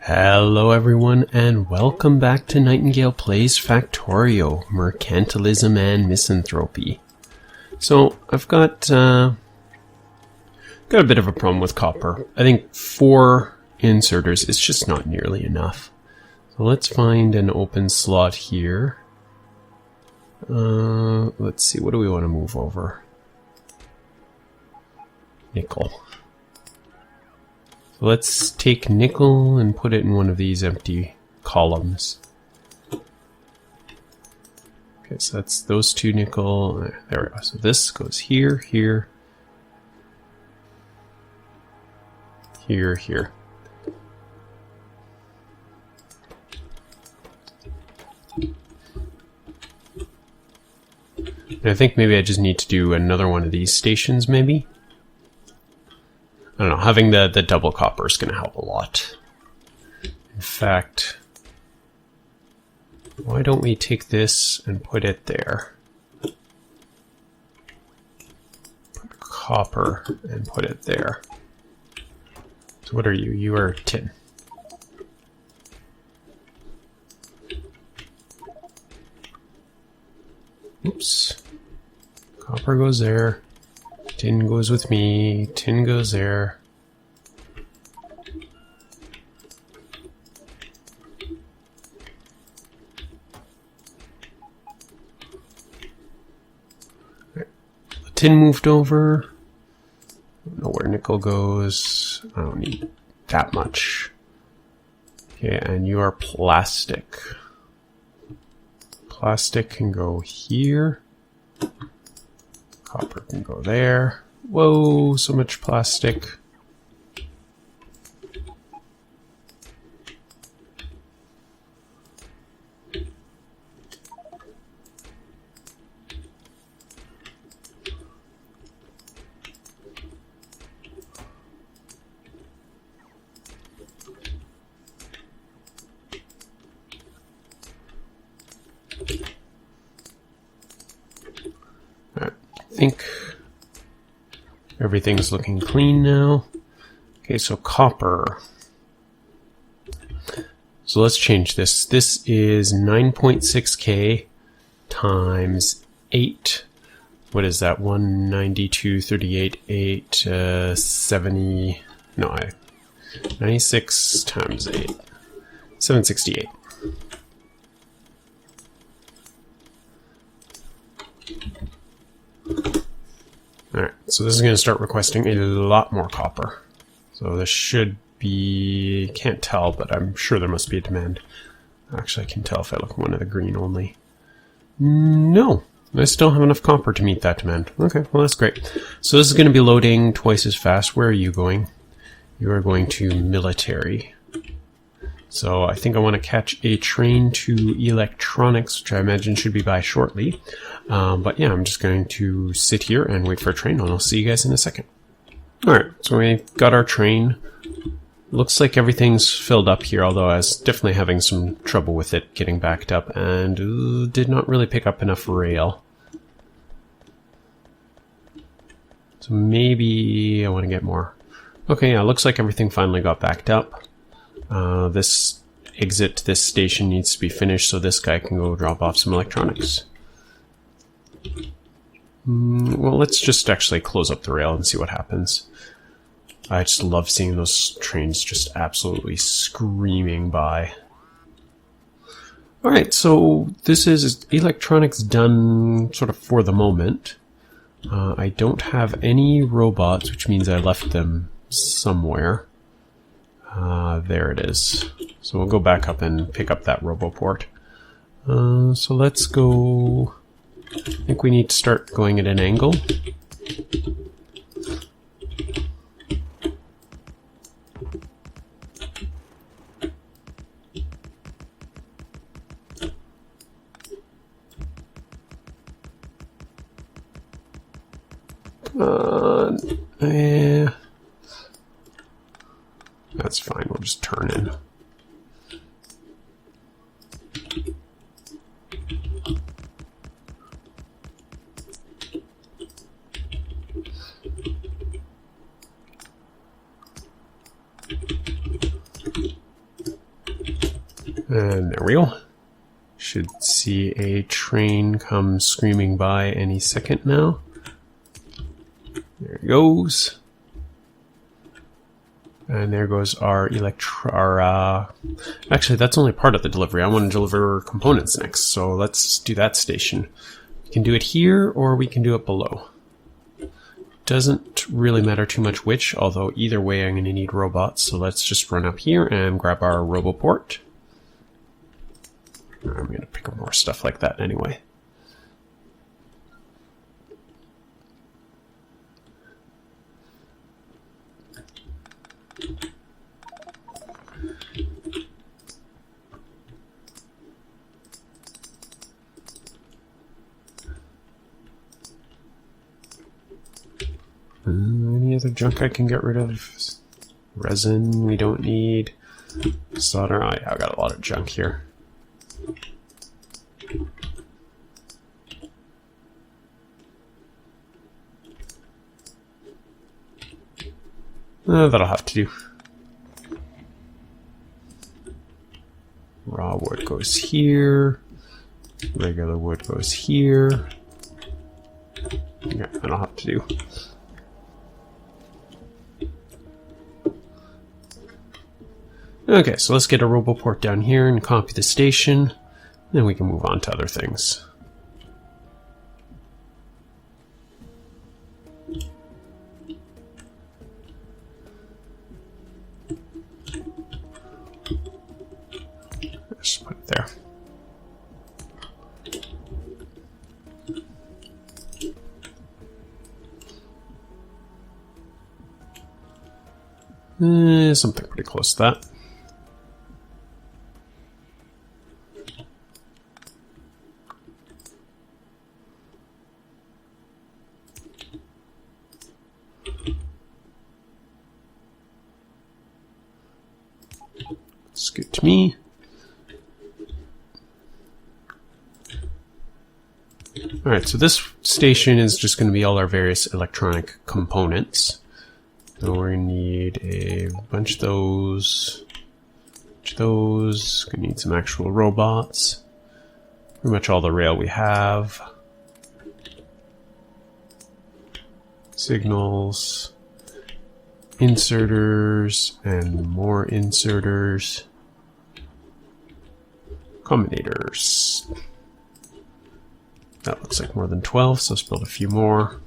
Hello everyone, and welcome back to Nightingale Plays Factorio, Mercantilism and Misanthropy. So, I've got a bit of a problem with copper. I think 4 inserters is just not nearly enough. So let's find an open slot here. Let's see, what do we want to move over? Nickel. So let's take nickel and put it in one of these empty columns. Okay, so that's those 2 nickel. There we go. So this goes here, here, here, here. And I think maybe I just need to do another one of these stations, maybe? I don't know, having the double copper is going to help a lot. In fact, why don't we take this and put it there? Put copper and put it there. So what are you? You are tin. Oops. Copper goes there. Tin goes with me. Tin goes there. Right. The tin moved over. I don't know where nickel goes. I don't need that much. Okay, and you are plastic. Plastic can go here. Copper can go there. Whoa, so much plastic. I think everything's looking clean now. Okay, so copper. So let's change this. This is 9.6K times 8. What is that? 192, 38, 8, 70. No, 96 times 8. 768. Alright, so this is going to start requesting a lot more copper. So this should be... can't tell, but I'm sure there must be a demand. Actually, I can tell if I look at one of the green only. No, I still have enough copper to meet that demand. Okay, well that's great. So this is going to be loading twice as fast. Where are you going? You are going to military. So I think I want to catch a train to electronics, which I imagine should be by shortly. But yeah, I'm just going to sit here and wait for a train, and I'll see you guys in a second. Alright, so we got our train. Looks like everything's filled up here, although I was definitely having some trouble with it getting backed up, and did not really pick up enough rail. So maybe I want to get more. Okay, yeah, looks like everything finally got backed up. This exit to this station needs to be finished, so this guy can go drop off some electronics. Well, let's just actually close up the rail and see what happens. I just love seeing those trains just absolutely screaming by. Alright, so this is electronics done sort of for the moment. I don't have any robots, which means I left them somewhere. There it is. So we'll go back up and pick up that roboport. So let's go... I think we need to start going at an angle. Come on. That's fine, we'll just turn in. And there we go. Should see a train come screaming by any second now. There it goes. And there goes our actually, that's only part of the delivery. I want to deliver components next, so let's do that station. We can do it here, or we can do it below. Doesn't really matter too much which, although either way I'm going to need robots, so let's just run up here and grab our roboport. I'm going to pick up more stuff like that anyway. Any other junk I can get rid of? Resin we don't need. Solder, oh yeah, I got a lot of junk here. That'll have to do. Raw wood goes here. Regular wood goes here. Yeah, that'll have to do. Okay, so let's get a roboport down here and copy the station. Then we can move on to other things. Just put it there. Something pretty close to that. It's good to me. Alright, so this station is just going to be all our various electronic components. So we're going to need a bunch of those. Going to need some actual robots. Pretty much all the rail we have. Signals. Inserters and more inserters. Combinators. That looks like more than 12, so let's build a few more.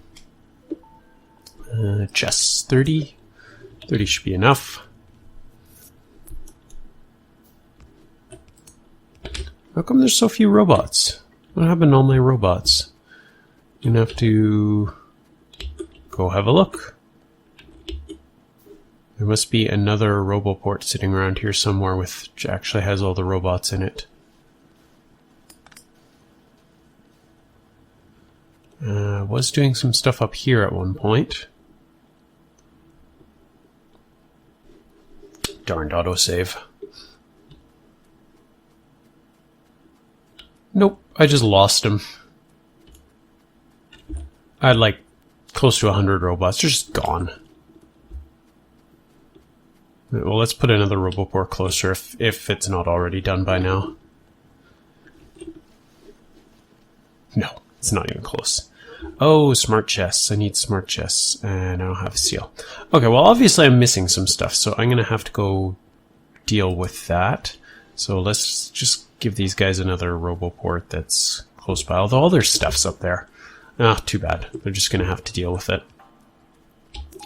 Chests, 30. 30 should be enough. How come there's so few robots? What happened to all my robots? I'm gonna have to go have a look. There must be another roboport sitting around here somewhere which actually has all the robots in it. Was doing some stuff up here at one point. Darned autosave. Nope, I just lost him. I had like close to 100 robots, they're just gone. Well, let's put another roboport closer if it's not already done by now. No, it's not even close. Oh, smart chests. I need smart chests, and I don't have a seal. Okay, well, obviously I'm missing some stuff, so I'm going to have to go deal with that. So let's just give these guys another roboport that's close by, although all their stuff's up there. Ah, too bad. They're just going to have to deal with it.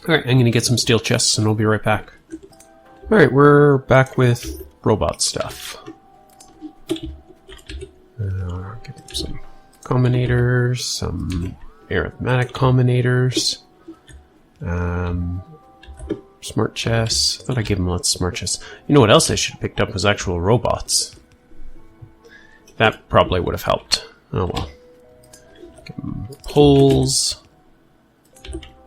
Alright, I'm going to get some steel chests, and I'll be right back. Alright, we're back with robot stuff. Get some combinators, some arithmetic combinators, smart chests. I thought I'd give them lots of smart chests. You know what else I should have picked up was actual robots. That probably would have helped. Oh well. Give them poles.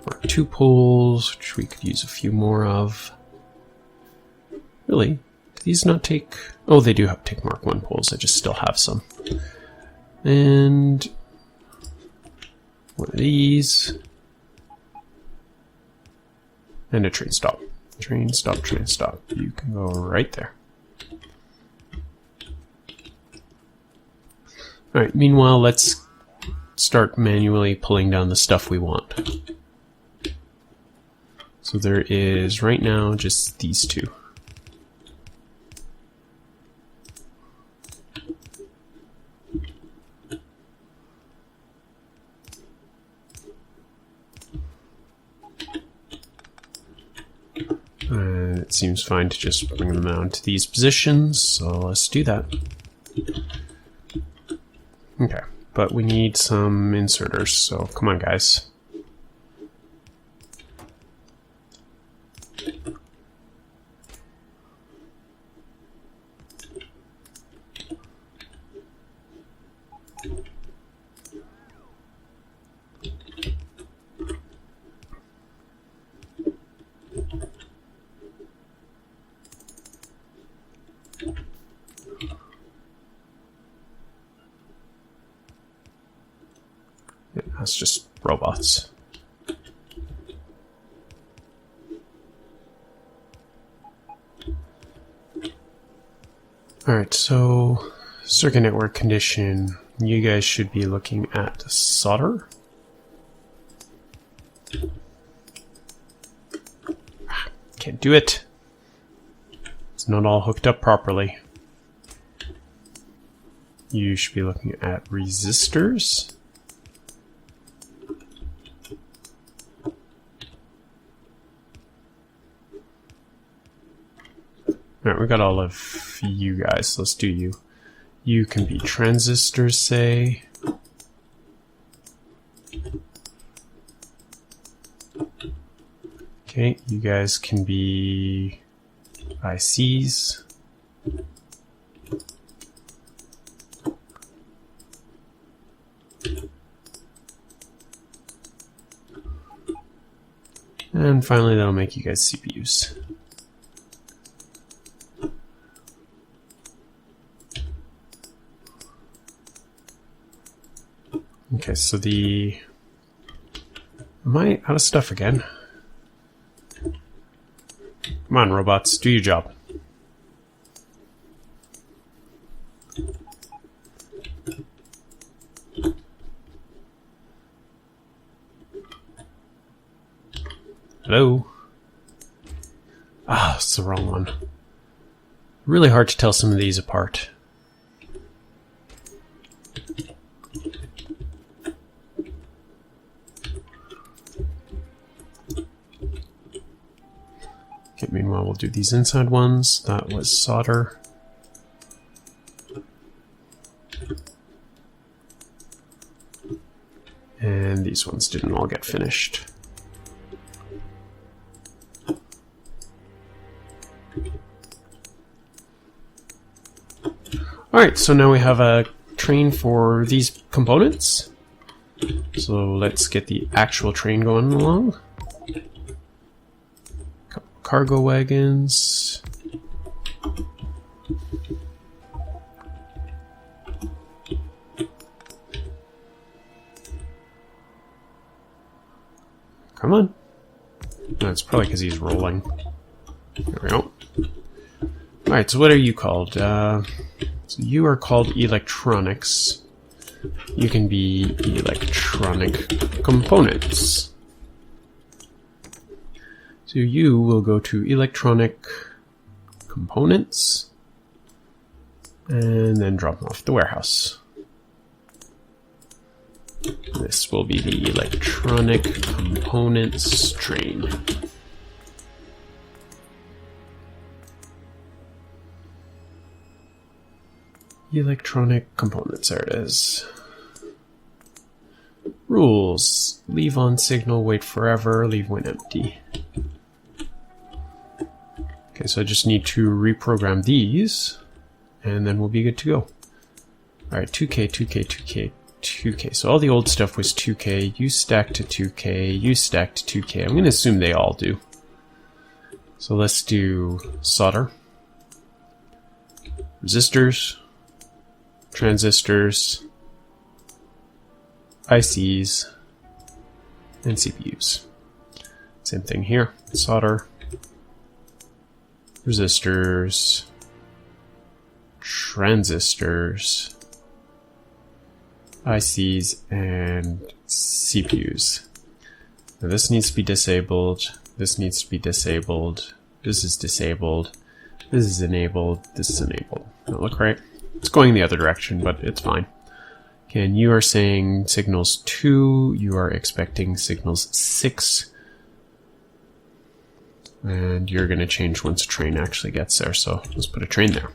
Or 2 poles, which we could use a few more of. Really? Do these not take... Oh, they do have take Mark 1 poles. I just still have some. And... one of these. And a train stop. Train stop, train stop. You can go right there. Alright, meanwhile, let's start manually pulling down the stuff we want. So there is, right now, just these two. It seems fine to just bring them down to these positions, so let's do that. Okay, but we need some inserters, so come on, guys. That's just robots. Alright, so circuit network condition. You guys should be looking at solder. Can't do it. It's not all hooked up properly. You should be looking at resistors. Alright, we got all of you guys. Let's do you. You can be transistors, say. Okay, you guys can be ICs. And finally, that'll make you guys CPUs. Okay, so am I out of stuff again? Come on, robots, do your job. Hello? Ah, it's the wrong one. Really hard to tell some of these apart. Okay, meanwhile we'll do these inside ones. That was solder. And these ones didn't all get finished. Alright, so now we have a train for these components. So let's get the actual train going along. Cargo wagons. Come on. No, it's probably because he's rolling. There we go. Alright, so what are you called? So you are called electronics. You can be electronic components. So you will go to electronic components and then drop them off at the warehouse. This will be the electronic components train. Electronic components, there it is. Rules. Leave on signal, wait forever, leave when empty. Okay, so I just need to reprogram these, and then we'll be good to go. Alright, 2K, 2K, 2K, 2K. So all the old stuff was 2K, you stack to 2K, you stack to 2K. I'm going to assume they all do. So let's do solder, resistors, transistors, ICs, and CPUs. Same thing here. Solder, resistors, transistors, ICs, and CPUs. Now this needs to be disabled. This needs to be disabled. This is disabled. This is enabled. This is enabled. That look right? It's going the other direction, but it's fine. Okay, and you are saying signals 2. You are expecting signals 6. And you're going to change once a train actually gets there. So let's put a train there.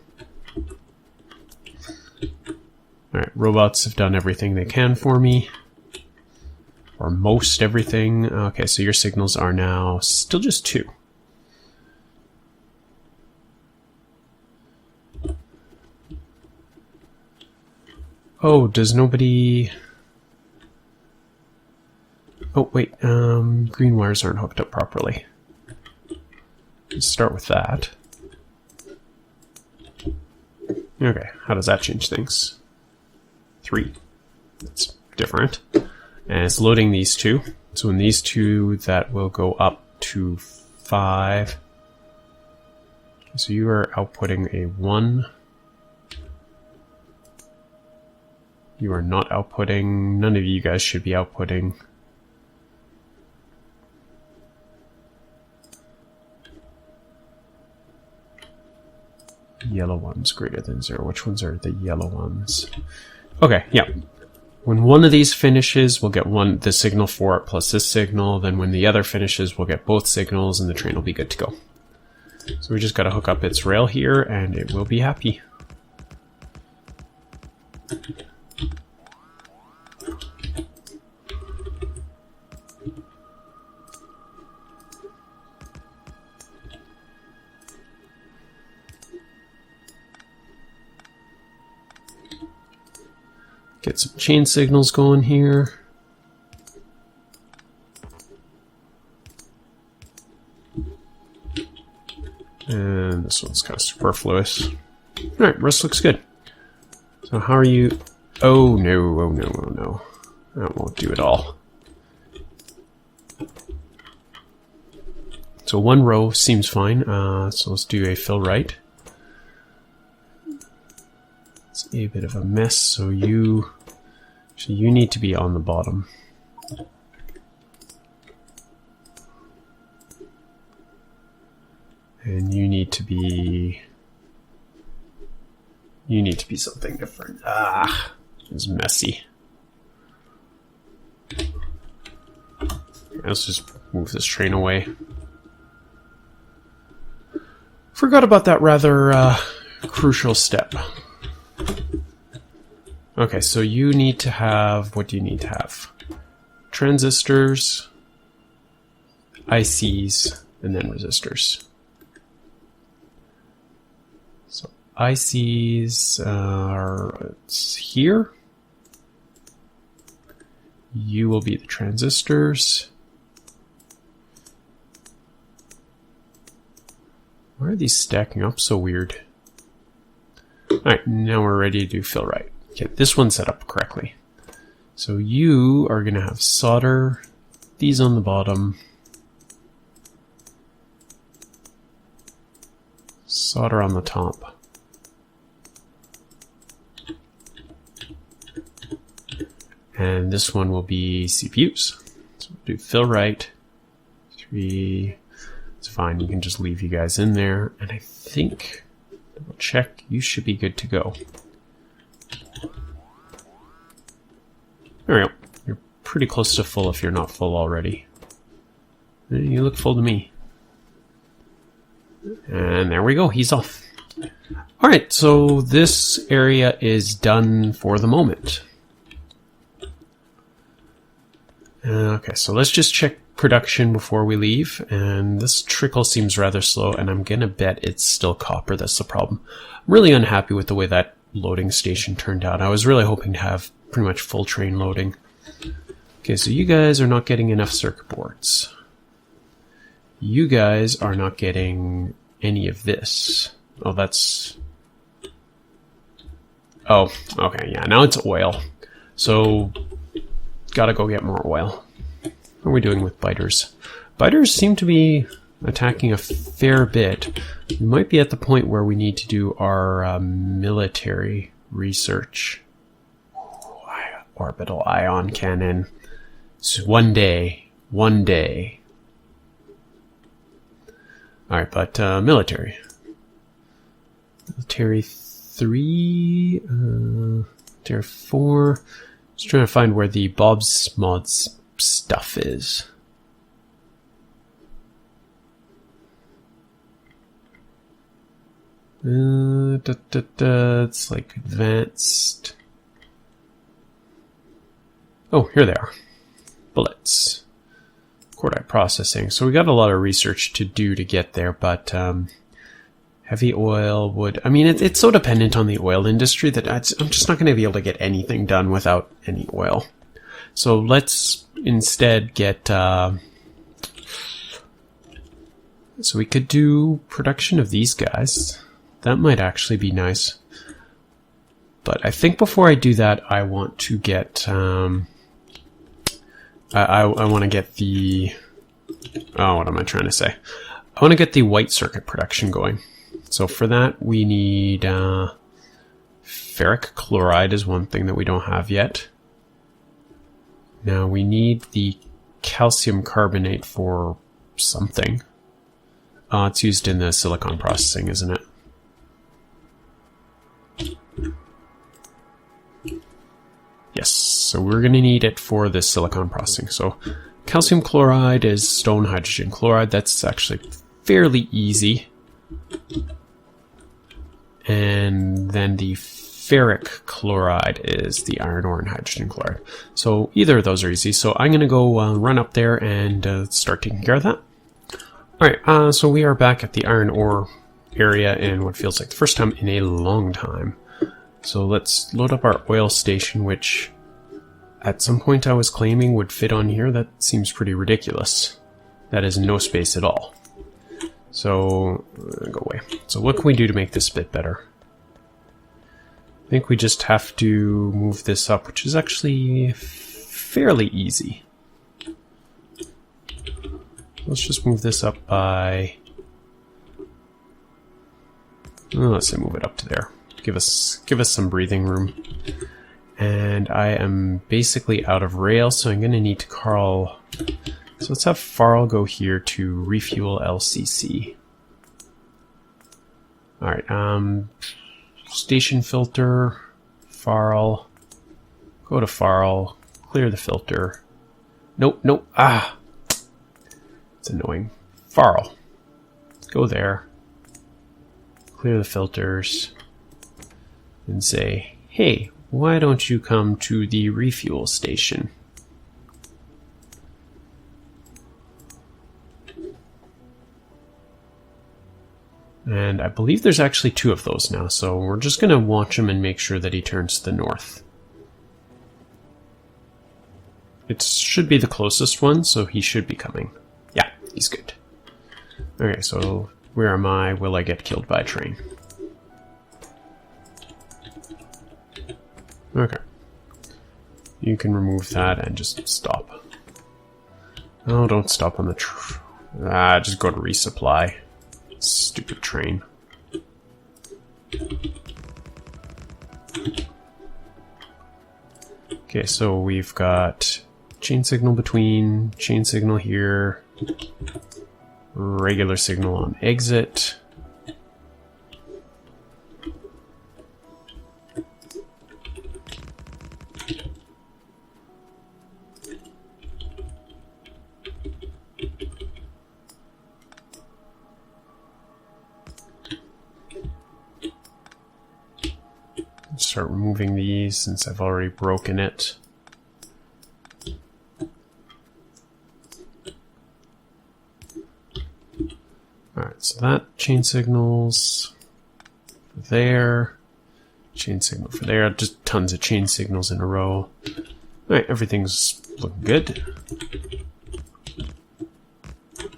Alright, robots have done everything they can for me. Or most everything. Okay, so your signals are now still just 2. Oh, does nobody... Oh, wait, green wires aren't hooked up properly. Let's start with that. Okay, how does that change things? 3. That's different. And it's loading these 2. So in these 2, that will go up to 5. So you are outputting a 1. You are not outputting. None of you guys should be outputting. Yellow ones greater than 0. Which ones are the yellow ones? Okay, yeah. When one of these finishes, we'll get the signal for it plus this signal. Then when the other finishes, we'll get both signals and the train will be good to go. So we just got to hook up its rail here and it will be happy. Get some chain signals going here. And this one's kind of superfluous. Alright, rest looks good. So how are you... Oh no, oh no, oh no. That won't do it all. So one row seems fine. So let's do a fill right. It's a bit of a mess, so you need to be on the bottom. And you need to be something different. Ah, it's messy. Let's just move this train away. Forgot about that rather crucial step. Okay, so you need to have, what do you need to have? Transistors, ICs, and then resistors. So ICs are it's here. You will be the transistors. Why are these stacking up so weird? Alright, now we're ready to do fill right. Get this one set up correctly. So you are going to have solder, these on the bottom, solder on the top. And this one will be CPUs. So we'll do fill right, 3, it's fine, you can just leave you guys in there. And I think, double check, you should be good to go. There we go. You're pretty close to full if you're not full already. You look full to me. And there we go, he's off. Alright, so this area is done for the moment. Okay, so let's just check production before we leave. And this trickle seems rather slow, and I'm gonna bet it's still copper that's the problem. I'm really unhappy with the way that loading station turned out. I was really hoping to have pretty much full train loading. Okay, so you guys are not getting enough circuit boards. You guys are not getting any of this. Oh, that's... Oh, okay, yeah, now it's oil. So, gotta go get more oil. What are we doing with biters? Biters seem to be attacking a fair bit. We might be at the point where we need to do our military research. Orbital Ion Cannon. So one day. Alright, but military. Military 3, military 4. Just trying to find where the Bob's Mods stuff is. It's like advanced. Oh, here they are. Bullets. Cordite processing. So we got a lot of research to do to get there, but heavy oil would... I mean, it's so dependent on the oil industry that I'm just not going to be able to get anything done without any oil. So let's instead get... so we could do production of these guys. That might actually be nice. But I think before I do that, I want to get... I want to get the... Oh, what am I trying to say? I want to get the white circuit production going. So for that, we need... ferric chloride is one thing that we don't have yet. Now we need the calcium carbonate for something. It's used in the silicon processing, isn't it? Yes, so we're going to need it for this silicon processing. So calcium chloride is stone hydrogen chloride. That's actually fairly easy. And then the ferric chloride is the iron ore and hydrogen chloride. So either of those are easy. So I'm going to go run up there and start taking care of that. Alright, so we are back at the iron ore area in what feels like the first time in a long time. So let's load up our oil station, which at some point I was claiming would fit on here. That seems pretty ridiculous. That is no space at all. So, go away. So what can we do to make this a bit better? I think we just have to move this up, which is actually fairly easy. Let's just move this up by... Oh, let's say move it up to there. Give us some breathing room. And I am basically out of rail, so I'm going to need to call... So let's have Farl go here to refuel LCC. Alright, station filter, Farl, go to Farl, clear the filter. Nope, it's annoying. Farl, go there, clear the filters, and say, hey, why don't you come to the refuel station? And I believe there's actually 2 of those now, so we're just going to watch him and make sure that he turns to the north. It should be the closest one, so he should be coming. Yeah, he's good. Okay, so where am I? Will I get killed by a train? Okay. You can remove that and just stop. Oh, don't stop on the just go to resupply. Stupid train. Okay, so we've got chain signal between, chain signal here, regular signal on exit. Start removing these since I've already broken it. Alright, so that chain signals for there, chain signal for there, just tons of chain signals in a row. Alright, everything's looking good.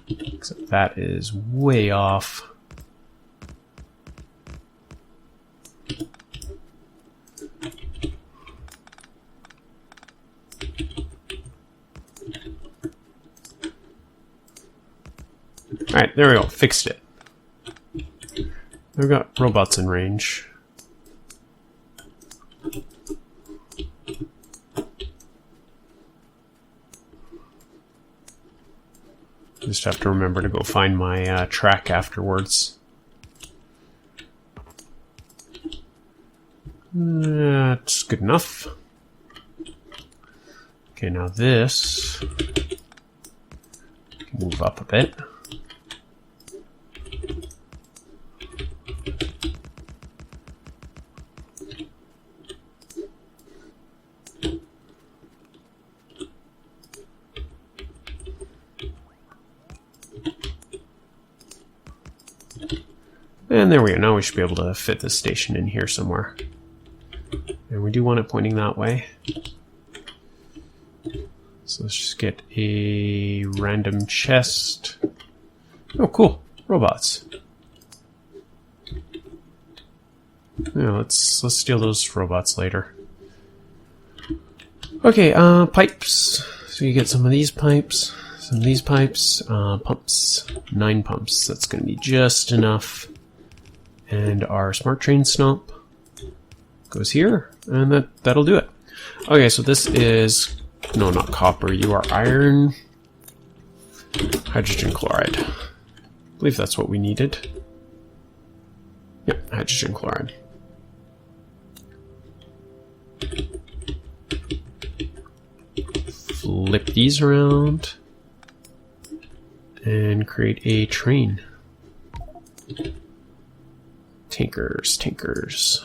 Except that is way off. Alright, there we go. Fixed it. We've got robots in range. Just have to remember to go find my track afterwards. That's good enough. Okay, now this can move up a bit. And there we go. Now we should be able to fit this station in here somewhere. And we do want it pointing that way. So let's just get a random chest. Oh, cool. Robots. Yeah, let's steal those robots later. Okay, pipes. So you get some of these pipes, some of these pipes, pumps. 9 pumps. That's going to be just enough. And our smart train stump goes here, and that'll do it. Okay, so this is, no, not copper. You are iron, hydrogen chloride. I believe that's what we needed. Yep, hydrogen chloride. Flip these around and create a train. Tankers.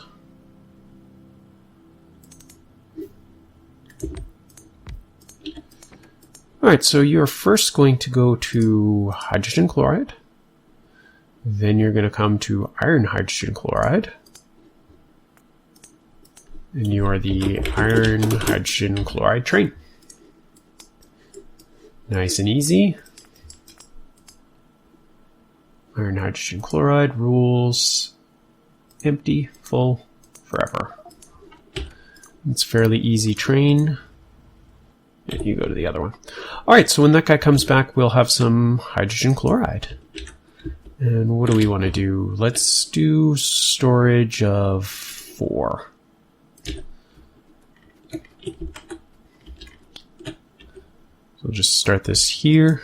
Alright, so you're first going to go to hydrogen chloride. Then you're going to come to iron hydrogen chloride. And you are the iron hydrogen chloride train. Nice and easy. Iron hydrogen chloride rules. Empty, full, forever. It's a fairly easy train. And you go to the other one. Alright, so when that guy comes back, we'll have some hydrogen chloride. And what do we want to do? Let's do storage of 4. So we'll just start this here.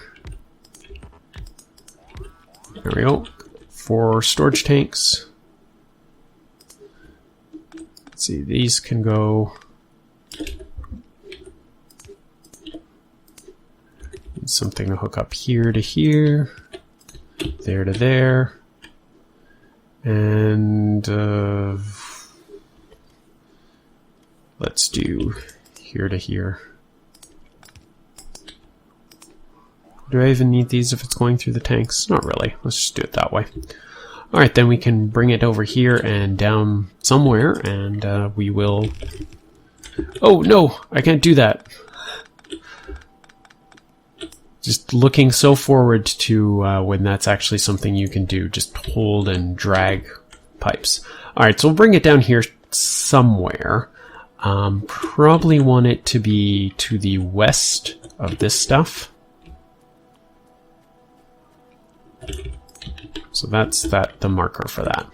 There we go. 4 storage tanks. Let's see, these can go. Need something to hook up here to here, there to there, and let's do here to here. Do I even need these if it's going through the tanks? Not really. Let's just do it that way. Alright, then we can bring it over here and down somewhere, and we will... Oh, no! I can't do that! Just looking so forward to when that's actually something you can do. Just hold and drag pipes. Alright, so we'll bring it down here somewhere. Probably want it to be to the west of this stuff. So that's the marker for that.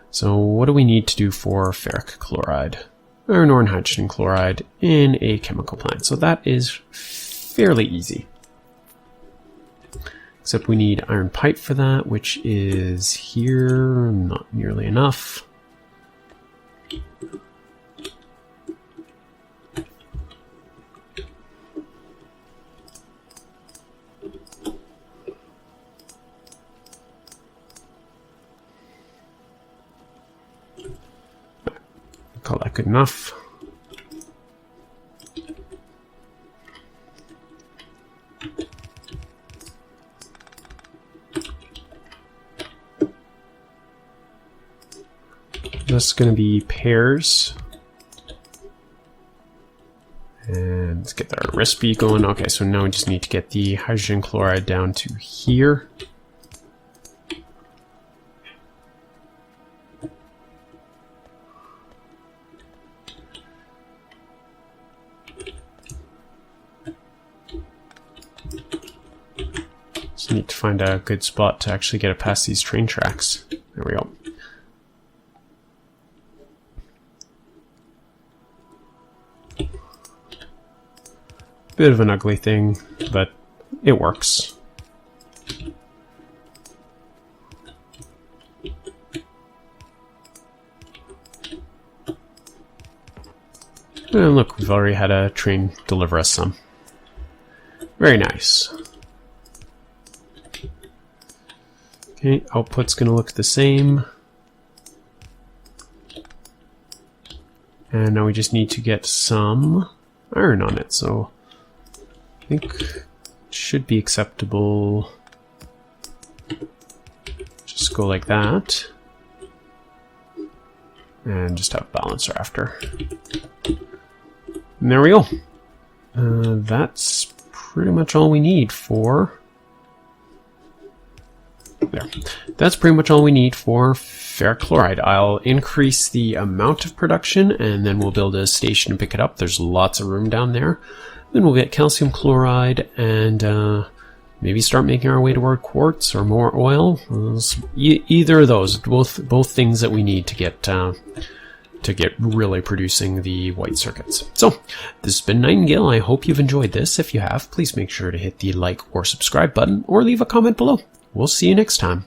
So what do we need to do for ferric chloride? Iron ore and hydrogen chloride in a chemical plant. So that is fairly easy. Except we need iron pipe for that, which is here, not nearly enough. Call that good enough. This is going to be pairs. And let's get our recipe going. Okay, so now we just need to get the hydrogen chloride down to here. Just need to find a good spot to actually get it past these train tracks. There we go. Bit of an ugly thing, but it works. And look, we've already had a train deliver us some. Very nice. Okay, output's going to look the same. And now we just need to get some iron on it, so I think it should be acceptable. Just go like that. And just have a balancer after. And there we go. That's pretty much all we need for... There. That's pretty much all we need for ferric chloride. I'll increase the amount of production and then we'll build a station and pick it up. There's lots of room down there. Then we'll get calcium chloride and maybe start making our way toward quartz or more oil. Either of those, both things that we need to get really producing the white circuits. So this has been Nightingale. I hope you've enjoyed this. If you have, please make sure to hit the like or subscribe button or leave a comment below. We'll see you next time.